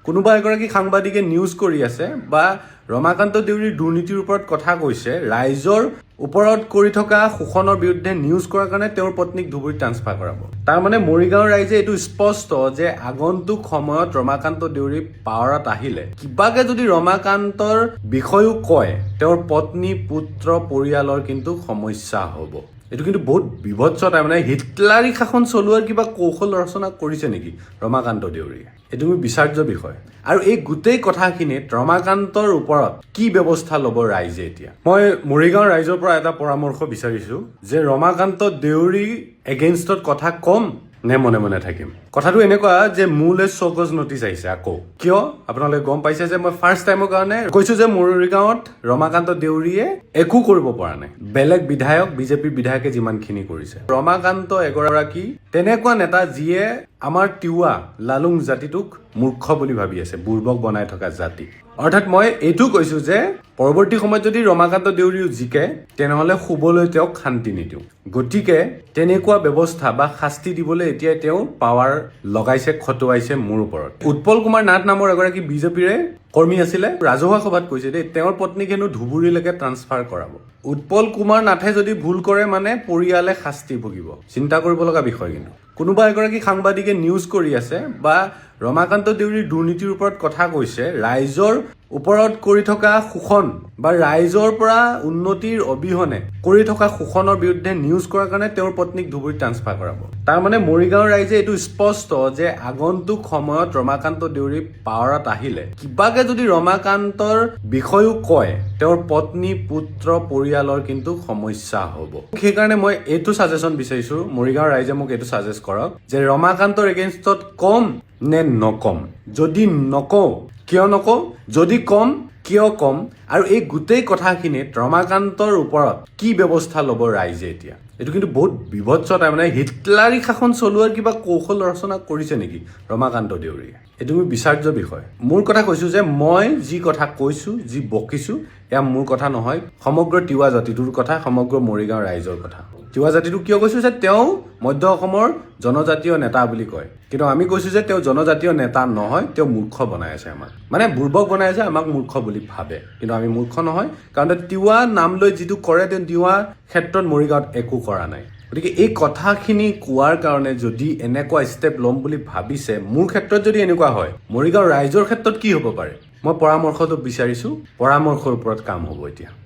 কোনোবা এগৰাকী সাংবাদিকে নিউজ কৰি আছে বা ৰমাকান্ত দেউৰীৰ দুৰ্নীতিৰ ওপৰত কথা কৈছে, ৰাইজৰ ওপৰত কৰি থকা শোষণৰ বিৰুদ্ধে নিউজ কৰাৰ কাৰণে তেওঁৰ পত্নীক ধুবুৰীত ট্ৰান্সফাৰ কৰাব। তাৰমানে মৰিগাঁৱৰ ৰাইজে এইটো স্পষ্ট যে আগন্তুক সময়ত ৰমাকান্ত দেউৰী পাৱাৰত আহিলে কিবাকে যদি ৰমাকান্তৰ বিষয়েও কয়, তেওঁৰ পত্নী পুত্ৰ পৰিয়ালৰ কিন্তু সমস্যা হ'ব। এইটো কিন্তু বহুত বিভৎস। তাৰমানে হিটলাৰী শাসন চলোৱাৰ কিবা কৌশল ৰচনা কৰিছে নেকি ৰমাকান্ত দেউৰীয়ে? এইটো মোৰ বিচাৰ্য বিষয়। আৰু এই গোটেই কথাখিনিত ৰমাকান্তৰ ওপৰত কি ব্যৱস্থা ল'ব ৰাইজে এতিয়া? মই মৰিগাঁৱৰ ৰাইজৰ পৰা এটা পৰামৰ্শ বিচাৰিছো যে ৰমাকান্ত দেউৰী এগেইনষ্টত কথা কম নে মনে মনে থাকিম। কথাটো এনেকুৱা যে মোলৈ চৌকজ নটিচ আহিছে আকৌ। কিয়? আপোনালোকে গম পাইছে যে মই ফাৰ্ষ্ট টাইমৰ কাৰণে কৈছো যে মৰিগাঁৱত ৰমাকান্ত দেউৰীয়ে একো কৰিব পৰা নাই। বেলেগ বিধায়ক, বিজেপিৰ বিধায়কে যিমানখিনি কৰিছে। ৰমাকান্ত এগৰাকী তেনেকুৱা নেতা যিয়ে আমাৰ তিৱা লালুং জাতিটোক মূৰ্খ বুলি ভাবি আছে, বুৰ্বক বনাই থকা জাতি। অৰ্থাৎ মই এইটো কৈছো যে পৰৱৰ্তী সময়ত যদি ৰমাকান্ত দেউৰীও জিকে, তেনেহলে শুবলৈ তেওঁক শান্তি নিদিওঁ। গতিকে তেনেকুৱা ব্যৱস্থা বা শাস্তি দিবলৈ এতিয়াই তেওঁ পাৱাৰ লগাইছে, খটুৱাইছে মোৰ ওপৰত। উৎপল কুমাৰ নাথ নামৰ এগৰাকী বিজেপিৰে কৰ্মী আছিলে, ৰাজহুৱা সভাত কৈছে দেই, তেওঁৰ পত্নীক হেনো ধুবুৰীলৈকে ট্ৰান্সফাৰ কৰাব। উৎপল কুমাৰ নাথে যদি ভুল কৰে মানে পৰিয়ালে শাস্তি ভুগিব। চিন্তা কৰিব লগা বিষয়। কিন্তু কোনোবা এগৰাকী সাংবাদিকে নিউজ কৰি আছে বা ৰমাকান্ত দেউৰীৰ দুৰ্নীতিৰ ওপৰত কথা কৈছে, ৰাইজৰ ওপৰত কৰি থকা শোষণ বা ৰাইজৰ পৰা উন্নতিৰ অবিহনে কৰি থকা শোষণৰ বিৰুদ্ধে নিউজ কৰাৰ কাৰণে তেওঁৰ পত্নীক ধুবুৰীত ট্ৰান্সফাৰ কৰাব। তাৰমানে মৰিগাঁৱৰ ৰাইজে এইটো স্পষ্ট যে আগন্তুক সময়ত ৰমাকান্ত দেউৰী পাৱাৰত আহিলে কিবাকে যদি ৰমাকান্তৰ বিষয়েও কয়, তেওঁৰ পত্নী পুত্ৰ পৰিয়ালৰ কিন্তু সমস্যা হ'ব। সেইকাৰণে মই এইটো ছাজেশ্যন বিচাৰিছো, মৰিগাঁৱৰ ৰাইজে মোক এইটো ছাজেষ্ট কৰক যে ৰমাকান্তৰ এগেইনষ্টত কম নে নকম। যদি নকওঁ, কিয় নকওঁ? যদি কম, কিয় কম? আৰু এই গোটেই কথাখিনিত ৰমাকান্তৰ ওপৰত কি ব্যৱস্থা ল'ব ৰাইজে এতিয়া? এইটো কিন্তু বহুত বিভৎস। তাৰমানে হিটলাৰী শাসন চলোৱাৰ কিবা কৌশল ৰচনা কৰিছে নেকি ৰমাকান্ত দেউৰীয়ে? এইটো মোৰ বিচাৰ্য বিষয়। মোৰ কথা কৈছো যে মই যি কথা কৈছো, যি বকিছো, এয়া মোৰ কথা নহয়, সমগ্ৰ তিৱা জাতিটোৰ কথা, সমগ্ৰ মৰিগাঁও ৰাইজৰ কথা। তিৱা জাতিটো কিয় কৈছো যে তেওঁ মধ্য অসমৰ জনজাতীয় নেতা বুলি কয়, কিন্তু আমি কৈছো যে তেওঁ জনজাতীয় নেতা নহয়, তেওঁ মূৰ্খ বনাই আছে আমাক। মানে বুৰ্বক বনাই আছে, আমাক মূৰ্খ বুলি ভাবে, কিন্তু আমি মূৰ্খ নহয়। কাৰণ তিৱা নাম লৈ যিটো কৰে, তেওঁ তিৱা ক্ষেত্ৰত মৰিগাঁৱত একো কৰা নাই। গতিকে এই কথাখিনি কোৱাৰ কাৰণে যদি এনেকুৱা ষ্টেপ ল'ম বুলি ভাবিছে, মোৰ ক্ষেত্ৰত যদি এনেকুৱা হয়, মৰিগাঁও ৰাইজৰ ক্ষেত্ৰত কি হ'ব পাৰে? মই পৰামৰ্শটো বিচাৰিছো, পৰামৰ্শৰ ওপৰত কাম হ'ব এতিয়া।